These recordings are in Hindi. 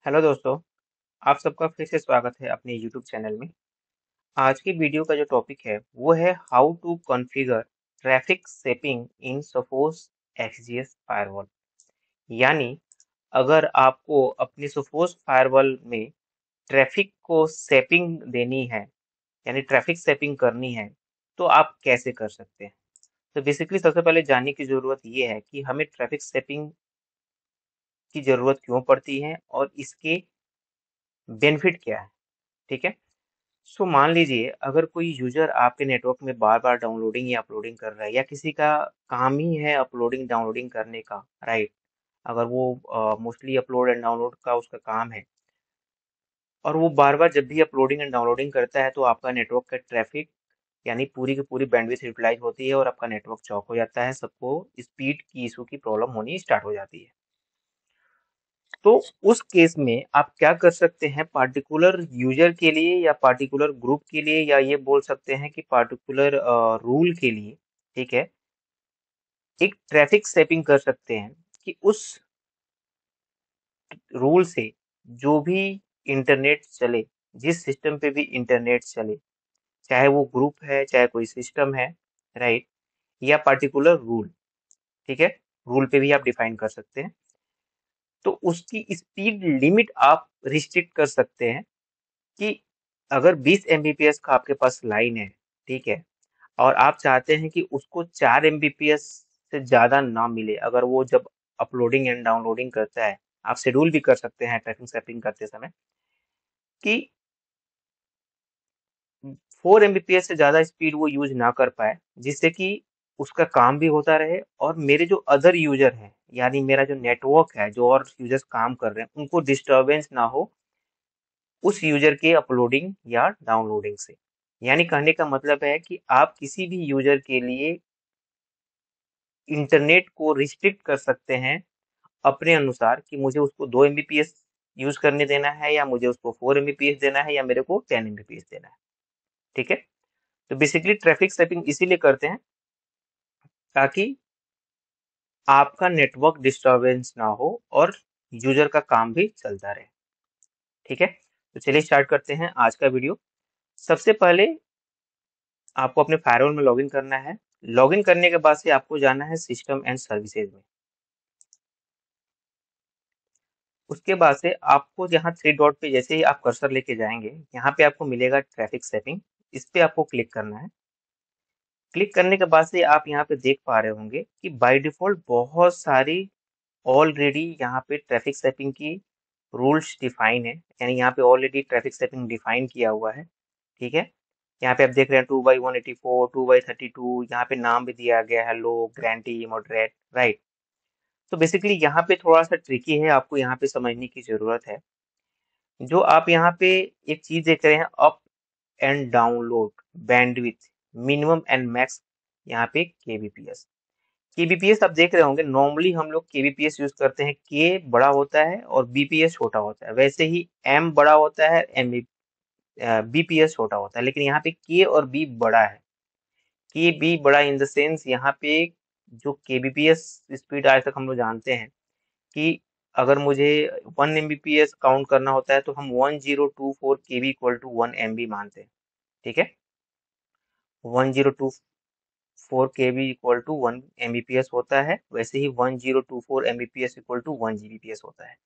हेलो दोस्तों, आप सबका फिर से स्वागत है अपने YouTube चैनल में। आज की वीडियो का जो टॉपिक है वो है how to configure traffic shaping in Sophos XGS firewall. यानी अगर आपको अपनी सोफोस फायरवॉल में ट्रैफिक को शेपिंग देनी है, यानी ट्रैफिक शेपिंग करनी है, तो आप कैसे कर सकते हैं। तो बेसिकली सबसे पहले जानने की ज़रूरत ये है कि हमें ट्रैफिक शेपिंग की ज़रूरत क्यों पड़ती है और इसके बेनिफिट क्या है। ठीक है। सो मान लीजिए अगर कोई यूजर आपके नेटवर्क में बार बार डाउनलोडिंग या अपलोडिंग कर रहा है, या किसी का काम ही है अपलोडिंग डाउनलोडिंग करने का, राइट। अगर वो मोस्टली अपलोड एंड डाउनलोड का उसका काम है, और वो बार बार जब भी अपलोडिंग एंड डाउनलोडिंग करता है तो आपका नेटवर्क का ट्रैफिक यानी पूरी की पूरी बैंडविड्थ यूटिलाइज होती है और आपका नेटवर्क चौक हो जाता है, सबको स्पीड की इशू की प्रॉब्लम होनी स्टार्ट हो जाती है। तो उस केस में आप क्या कर सकते हैं, पार्टिकुलर यूजर के लिए या पार्टिकुलर ग्रुप के लिए, या ये बोल सकते हैं कि पार्टिकुलर रूल के लिए, ठीक है, एक ट्रैफिक शेपिंग कर सकते हैं कि उस रूल से जो भी इंटरनेट चले, जिस सिस्टम पे भी इंटरनेट चले, चाहे वो ग्रुप है चाहे कोई सिस्टम है, राइट, या पार्टिकुलर रूल, ठीक है, रूल पे भी आप डिफाइन कर सकते हैं। तो उसकी स्पीड लिमिट आप रिस्ट्रिक्ट कर सकते हैं कि अगर 20 एमबीपीएस का आपके पास लाइन है, ठीक है, और आप चाहते हैं कि उसको 4 एमबीपीएस से ज्यादा ना मिले अगर वो जब अपलोडिंग एंड डाउनलोडिंग करता है, आप शेड्यूल भी कर सकते हैं ट्रैकिंग सेटिंग करते समय कि 4 एमबीपीएस से ज्यादा स्पीड वो यूज ना कर पाए, जिससे कि उसका काम भी होता रहे और मेरे जो अदर यूजर हैं, यानी मेरा जो नेटवर्क है, जो और यूजर्स काम कर रहे हैं, उनको डिस्टरबेंस ना हो उस यूजर के अपलोडिंग या डाउनलोडिंग से। यानी कहने का मतलब है कि आप किसी भी यूजर के लिए इंटरनेट को रिस्ट्रिक्ट कर सकते हैं अपने अनुसार कि मुझे उसको 2 एमबीपीएस यूज करने देना है, या मुझे उसको 4 एमबीपीएस देना है, या मेरे को 10 एमबीपीएस देना है। ठीक है। तो बेसिकली ट्रैफिक शेपिंग इसीलिए करते हैं ताकि आपका नेटवर्क डिस्टरबेंस ना हो और यूजर का काम भी चलता रहे। ठीक है। तो चलिए स्टार्ट करते हैं आज का वीडियो। सबसे पहले आपको अपने फायरवॉल में लॉगिन करना है। लॉगिन करने के बाद से आपको जाना है सिस्टम एंड सर्विसेज में। उसके बाद से आपको यहाँ थ्री डॉट पे जैसे ही आप कर्सर लेके जाएंगे, यहाँ पे आपको मिलेगा ट्रैफिक सेटिंग। इस पे आपको क्लिक करना है। क्लिक करने के बाद से आप यहाँ पे देख पा रहे होंगे कि बाय डिफॉल्ट बहुत सारी ऑलरेडी यहाँ पे ट्रैफिक सेटिंग की रूल्स डिफाइन है, यानी यहाँ पे ऑलरेडी ट्रैफिक सेटिंग डिफाइन किया हुआ है। ठीक है। यहाँ पे आप देख रहे हैं 2/184, 2/32, यहाँ पे नाम भी दिया गया है, लो, ग्रैंटी, मॉडरेट, राइट। तो बेसिकली यहाँ पे थोड़ा सा ट्रिकी है, आपको यहाँ पे समझने की जरूरत है। जो आप यहाँ पे एक चीज देख रहे हैं, up and download bandwidth, minimum and max, यहाँ पे केबीपीएस। केबीपीएस आप देख रहे होंगे, नॉर्मली हम लोग केबीपीएस यूज करते हैं, के बड़ा होता है और बीपीएस छोटा होता है, वैसे ही एम बड़ा होता है, एम बीपीएस छोटा होता है, लेकिन यहाँ पे के और बी बड़ा है। के बी बड़ा इन द सेंस यहाँ पे जो केबीपीएस स्पीड आज तक हम लोग जानते हैं कि अगर मुझे 1 एमबीपीएस काउंट करना होता है तो हम 1024 केबी इक्वल टू 1 एमबी मानते हैं। ठीक है। 1024 केबी इक्वल टू 1 एमबीपीएस होता है, वैसे ही 1024 एमबीपीएस इक्वल टू 1 जीबीपीएस होता है।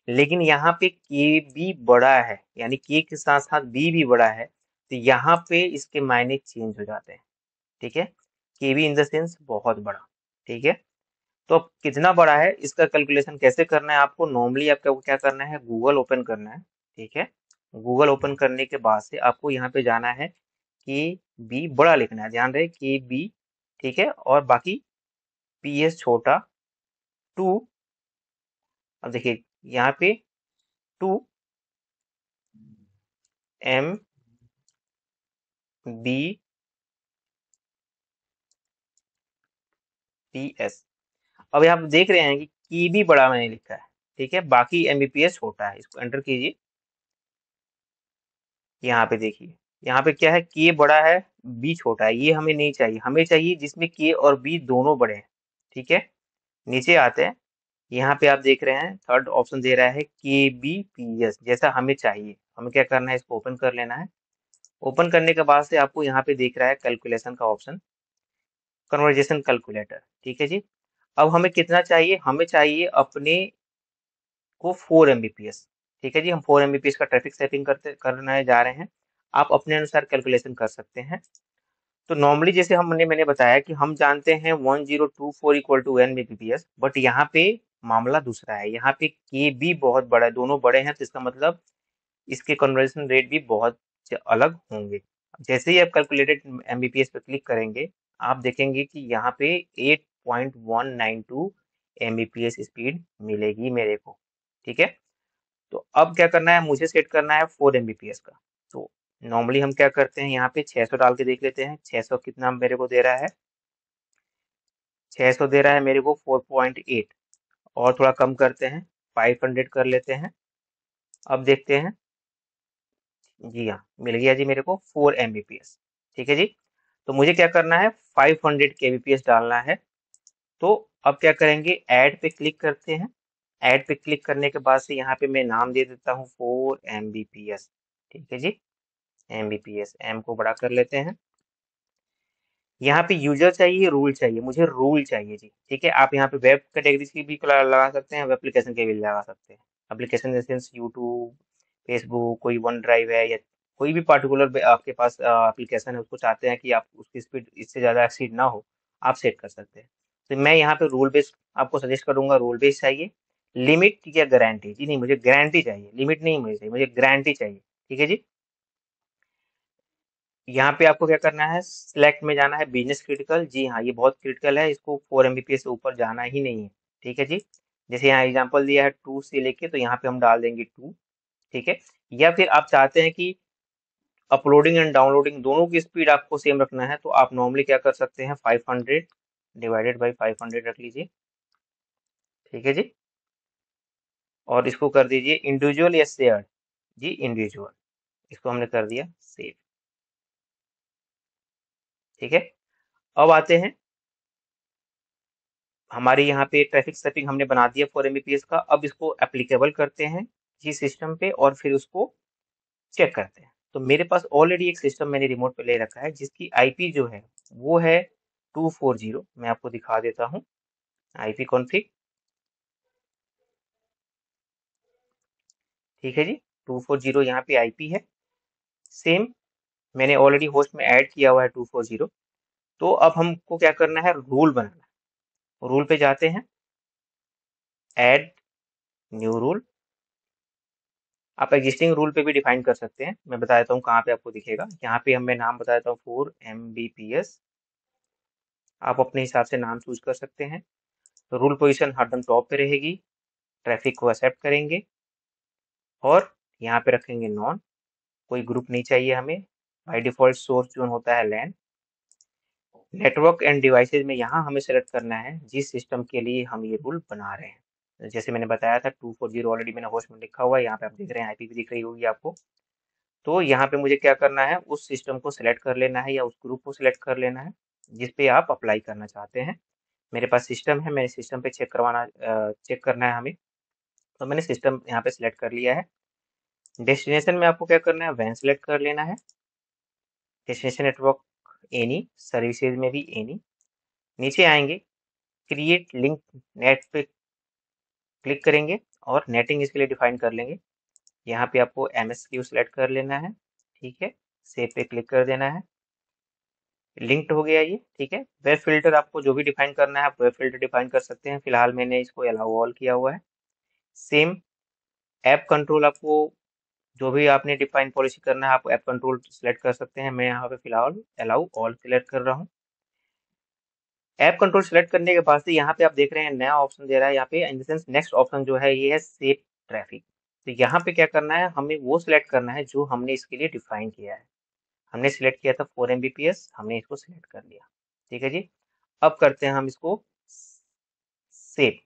लेकिन यहाँ पे के बी बड़ा है, यानी के साथ साथ बी भी बड़ा है, तो यहाँ पे इसके मायने चेंज हो जाते हैं। ठीक है। के बी इन द सेंस बहुत बड़ा। ठीक है। तो अब कितना बड़ा है इसका कैलकुलेशन कैसे करना है, आपको नॉर्मली आपको क्या करना है, गूगल ओपन करना है। ठीक है। गूगल ओपन करने के बाद से आपको यहाँ पे जाना है कि बी बड़ा लिखना है, ध्यान रहे कि बी, ठीक है, और बाकी पी एस छोटा, टू। अब देखिए यहाँ पे 2 MBPS। अब यहाँ पे देख रहे हैं कि भी बड़ा मैंने लिखा है, ठीक है, बाकी एमबीपीएस छोटा है, इसको एंटर कीजिए। यहाँ पे देखिए, यहाँ पे क्या है, के बड़ा है, बी छोटा है, ये हमें नहीं चाहिए, हमें चाहिए जिसमें के और बी दोनों बड़े हैं। ठीक है। नीचे आते हैं, यहाँ पे आप देख रहे हैं थर्ड ऑप्शन दे रहा है KBPS, जैसा हमें चाहिए। हमें क्या करना है, इसको ओपन कर लेना है। ओपन करने के बाद से आपको यहाँ पे दिख रहा है कैलकुलेशन का ऑप्शन, कन्वर्जेशन कैलकुलेटर। ठीक है जी। अब हमें कितना चाहिए, हमें चाहिए अपने को 4 Mbps। ठीक है जी, हम 4 Mbps का ट्रैफिक सेटिंग करने जा रहे हैं। आप अपने अनुसार कैलकुलेशन कर सकते हैं। तो नॉर्मली जैसे मैंने बताया कि हम जानते हैं 1024 इक्वल टू Mbps, बट यहाँ पे मामला दूसरा है। यहाँ पे के भी बहुत बड़ा है, दोनों बड़े हैं, तो इसका मतलब इसके कन्वर्जन रेट भी बहुत अलग होंगे। जैसे ही आप कैलकुलेटेड Mbps पे क्लिक करेंगे, आप देखेंगे कि यहाँ पे 8.192 Mbps स्पीड मिलेगी मेरे को। ठीक है। तो अब क्या करना है, मुझे सेट करना है 4 Mbps का। तो नॉर्मली हम क्या करते हैं, यहाँ पे 600 डाल के देख लेते हैं। 600 कितना मेरे को दे रहा है, 600 दे रहा है मेरे को 4.8। और थोड़ा कम करते हैं, 500 कर लेते हैं। अब देखते हैं, जी हाँ, मिल गया जी मेरे को 4 Mbps। ठीक है जी। तो मुझे क्या करना है, 500 kbps डालना है। तो अब क्या करेंगे, ऐड पे क्लिक करते हैं। ऐड पे क्लिक करने के बाद से यहाँ पे मैं नाम दे देता हूँ 4 Mbps। ठीक है जी, Mbps, एम को बड़ा कर लेते हैं। यहाँ पे यूजर चाहिए, रूल चाहिए, मुझे रूल चाहिए जी। ठीक है, आप यहाँ पे वेब कैटेगरीज की भी लगा सकते हैं, वेब एप्लीकेशन के भी लगा सकते हैं। Application in sense YouTube, Facebook, कोई वन ड्राइव है, या कोई भी पार्टिकुलर आपके पास एप्लीकेशन है, उसको चाहते हैं कि आप उसकी स्पीड इससे ज़्यादा एक्सीड ना हो, आप सेट कर सकते हैं। तो मैं यहाँ पे रूल बेस्ड आपको सजेस्ट करूंगा, रूल बेस्ड चाहिए। लिमिट या गारंटी, जी नहीं, मुझे गारंटी चाहिए, लिमिट नहीं मुझे चाहिए, मुझे गारंटी चाहिए। ठीक है जी। यहाँ पे आपको क्या करना है, सिलेक्ट में जाना है बिजनेस क्रिटिकल। जी हाँ, ये बहुत क्रिटिकल है, इसको 4 Mbps से ऊपर जाना ही नहीं है। ठीक है जी। जैसे यहाँ एग्जांपल दिया है 2 से लेके, तो यहाँ पे हम डाल देंगे 2। ठीक है। या फिर आप चाहते हैं कि अपलोडिंग एंड डाउनलोडिंग दोनों की स्पीड आपको सेम रखना है, तो आप नॉर्मली क्या कर सकते हैं, 500 डिवाइडेड बाई 500 रख लीजिए। ठीक है जी। और इसको कर दीजिए इंडिविजुअल या शेयर। जी इंडिविजुअल, इसको हमने कर दिया सेव। ठीक है। अब आते हैं, हमारे यहाँ पे ट्रैफिक सेटिंग हमने बना दिया 4 Mbps का। अब इसको एप्लीकेबल करते हैं जी सिस्टम पे, और फिर उसको चेक करते हैं। तो मेरे पास ऑलरेडी एक सिस्टम मैंने रिमोट पे ले रखा है, जिसकी आईपी जो है वो है 240। मैं आपको दिखा देता हूँ आईपी कॉन्फ़िग। ठीक है जी, 240 यहाँ पे आईपी है। सेम मैंने ऑलरेडी होस्ट में ऐड किया हुआ है 240। तो अब हमको क्या करना है, रूल बनाना है। रूल पे जाते हैं, ऐड न्यू रूल। आप एग्जिस्टिंग रूल पे भी डिफाइन कर सकते हैं, मैं बता देता हूँ कहाँ पे आपको दिखेगा। यहाँ पे मैं नाम बता देता हूँ 4 Mbps। आप अपने हिसाब से नाम चूज कर सकते हैं। तो रूल पोजीशन हरदम टॉप पे रहेगी। ट्रैफिक को एक्सेप्ट करेंगे और यहाँ पे रखेंगे नॉन, कोई ग्रुप नहीं चाहिए हमें। बाय डिफॉल्ट सोर्स जोन होता है लैन। नेटवर्क एंड डिवाइसेज में यहाँ हमें सेलेक्ट करना है जिस सिस्टम के लिए हम ये रूल बना रहे हैं। जैसे मैंने बताया था 240 ऑलरेडी मैंने होस्ट में लिखा हुआ है, यहाँ पे आप देख रहे हैं आईपी भी दिख रही होगी आपको। तो यहाँ पे मुझे क्या करना है, उस सिस्टम को सिलेक्ट कर लेना है या उस ग्रुप को सिलेक्ट कर लेना है जिस पे आप अप्लाई करना चाहते हैं। मेरे पास सिस्टम है, मैंने सिस्टम पे चेक करना है हमें। तो मैंने सिस्टम यहाँ पे सिलेक्ट कर लिया है। डेस्टिनेशन में आपको क्या करना है, वैन सिलेक्ट कर लेना है। डेस्टिनेशन नेटवर्क एनी, सर्विसेज में भी एनी। नीचे आएंगे, क्रिएट लिंक नेट पे क्लिक करेंगे और नेटिंग इसके लिए डिफाइन कर लेंगे। यहाँ पे आपको MSQ सिलेक्ट कर लेना है। ठीक है, सेव पे क्लिक कर देना है। लिंक्ड हो गया ये। ठीक है। वेब फिल्टर आपको जो भी डिफाइन करना है आप वेब फिल्टर डिफाइन कर सकते हैं। फिलहाल मैंने इसको अलाउ ऑल किया हुआ है। सेम ऐप कंट्रोल, आपको जो भी आपने डिफाइन पॉलिसी करना है आप ऐप कंट्रोल सेलेक्ट कर सकते हैं। मैं यहाँ पे फिलहाल अलाउ ऑल सिलेक्ट कर रहा हूँ। ऐप कंट्रोल सेलेक्ट करने के बाद से यहाँ पे आप देख रहे हैं नया ऑप्शन दे रहा है यहाँ पे, in the sense next option जो है ये है सेव ट्रैफिक। तो यहाँ पे क्या करना है, हमें वो सिलेक्ट करना है जो हमने इसके लिए डिफाइन किया है। हमने सिलेक्ट किया था 4 Mbps, हमने इसको सिलेक्ट कर लिया। ठीक है जी। अब करते हैं हम इसको सेव।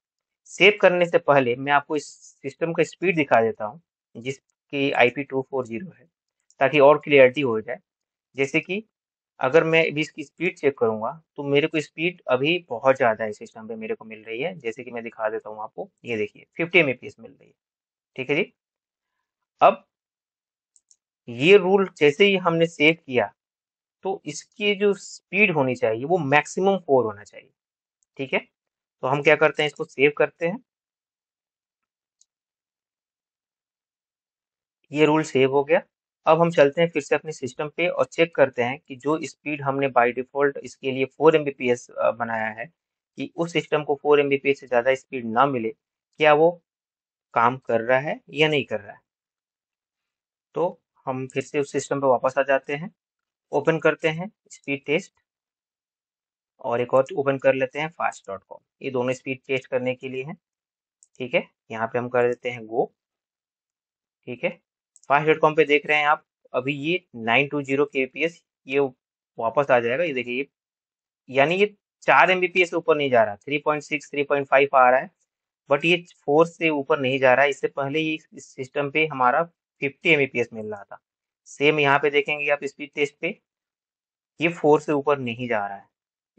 सेव करने से पहले मैं आपको इस सिस्टम का स्पीड दिखा देता हूँ जिसकी IP 240 है, ताकि और क्लियरिटी हो जाए। जैसे कि अगर मैं अभी इसकी स्पीड चेक करूंगा तो मेरे को स्पीड अभी बहुत ज़्यादा है सिस्टम पे मेरे को मिल रही है, जैसे कि मैं दिखा देता हूँ आपको। ये देखिए 50 Mbps मिल रही है। ठीक है जी। अब ये रूल जैसे ही हमने सेव किया तो इसकी जो स्पीड होनी चाहिए वो मैक्सिमम 4 होना चाहिए। ठीक है, तो हम क्या करते हैं, इसको सेव करते हैं। ये रूल सेव हो गया। अब हम चलते हैं फिर से अपने सिस्टम पे और चेक करते हैं कि जो स्पीड हमने बाय डिफॉल्ट इसके लिए 4 Mbps बनाया है, कि उस सिस्टम को 4 Mbps से ज़्यादा स्पीड ना मिले, क्या वो काम कर रहा है या नहीं कर रहा है। तो हम फिर से उस सिस्टम पे वापस आ जाते हैं, ओपन करते हैं स्पीड टेस्ट, और एक और ओपन कर लेते हैं fast.com। ये दोनों स्पीड टेस्ट करने के लिए हैं। ठीक है, यहाँ पे हम कर देते हैं गो। ठीक है, fast.com पे देख रहे हैं आप, अभी ये 920 kbps ये वापस आ जाएगा। ये देखिए यानी ये 4 Mbps से ऊपर नहीं जा रहा, 3.6 3.5 आ रहा है, बट ये 4 से ऊपर नहीं जा रहा है। इससे पहले ये इस सिस्टम पे हमारा 50 Mbps मिल रहा था। सेम यहाँ पे देखेंगे आप स्पीड टेस्ट पे, ये 4 से ऊपर नहीं जा रहा है।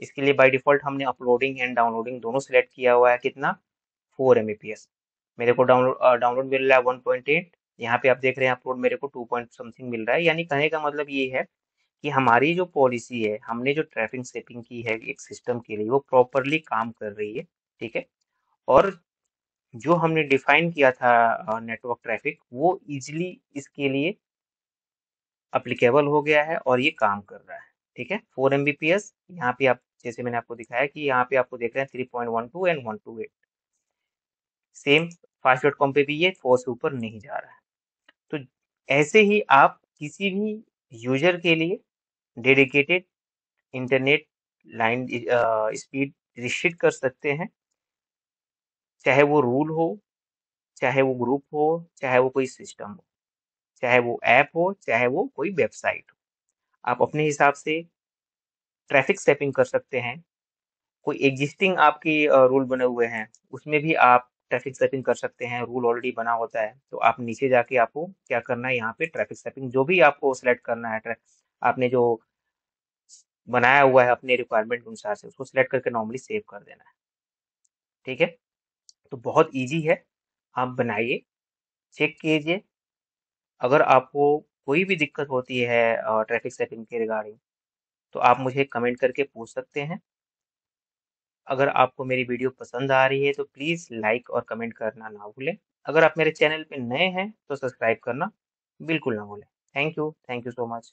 इसके लिए बाय डिफॉल्ट हमने अपलोडिंग एंड डाउनलोडिंग दोनों सेलेक्ट किया हुआ है। कितना, 4 Mbps। मेरे को डाउनलोड मिल रहा है 1.8। यहाँ पे आप देख रहे हैं अपलोड मेरे को 2 पॉइंट समथिंग मिल रहा है। यानी कहने का मतलब ये है कि हमारी जो पॉलिसी है, हमने जो ट्रैफिक सेटिंग की है एक सिस्टम के लिए, वो प्रॉपरली काम कर रही है। ठीक है, और जो हमने डिफाइन किया था नेटवर्क ट्रैफिक, वो इजिली इसके लिए अप्लीकेबल हो गया है और ये काम कर रहा है। ठीक है, 4 Mbps यहाँ पे आप, जैसे मैंने आपको दिखाया कि यहाँ पे आपको देख रहे हैं 3.12 एंड 128। सेम fast.com पे भी ये 4 से ऊपर नहीं जा रहा है। तो ऐसे ही आप किसी भी यूजर के लिए dedicated internet line speed restrict कर सकते हैं, चाहे वो रूल हो, चाहे वो ग्रुप हो, चाहे वो कोई सिस्टम हो, चाहे वो ऐप हो, चाहे वो कोई वेबसाइट हो। आप अपने हिसाब से ट्रैफिक सेटिंग कर सकते हैं। कोई एग्जिस्टिंग आपकी रूल बने हुए हैं, उसमें भी आप ट्रैफिक सेटिंग कर सकते हैं। रूल ऑलरेडी बना होता है तो आप नीचे जाके आपको क्या करना है, यहाँ पे ट्रैफिक सेटिंग जो भी आपको सेलेक्ट करना है, आपने जो बनाया हुआ है अपने रिक्वायरमेंट के अनुसार से, उसको सिलेक्ट करके नॉर्मली सेव कर देना है। ठीक है, तो बहुत इजी है, आप बनाइए, चेक कीजिए। अगर आपको कोई भी दिक्कत होती है ट्रैफिक सेटिंग के रिगार्डिंग, तो आप मुझे कमेंट करके पूछ सकते हैं। अगर आपको मेरी वीडियो पसंद आ रही है तो प्लीज़ लाइक और कमेंट करना ना भूलें। अगर आप मेरे चैनल पे नए हैं तो सब्सक्राइब करना बिल्कुल ना भूलें। Thank you so much.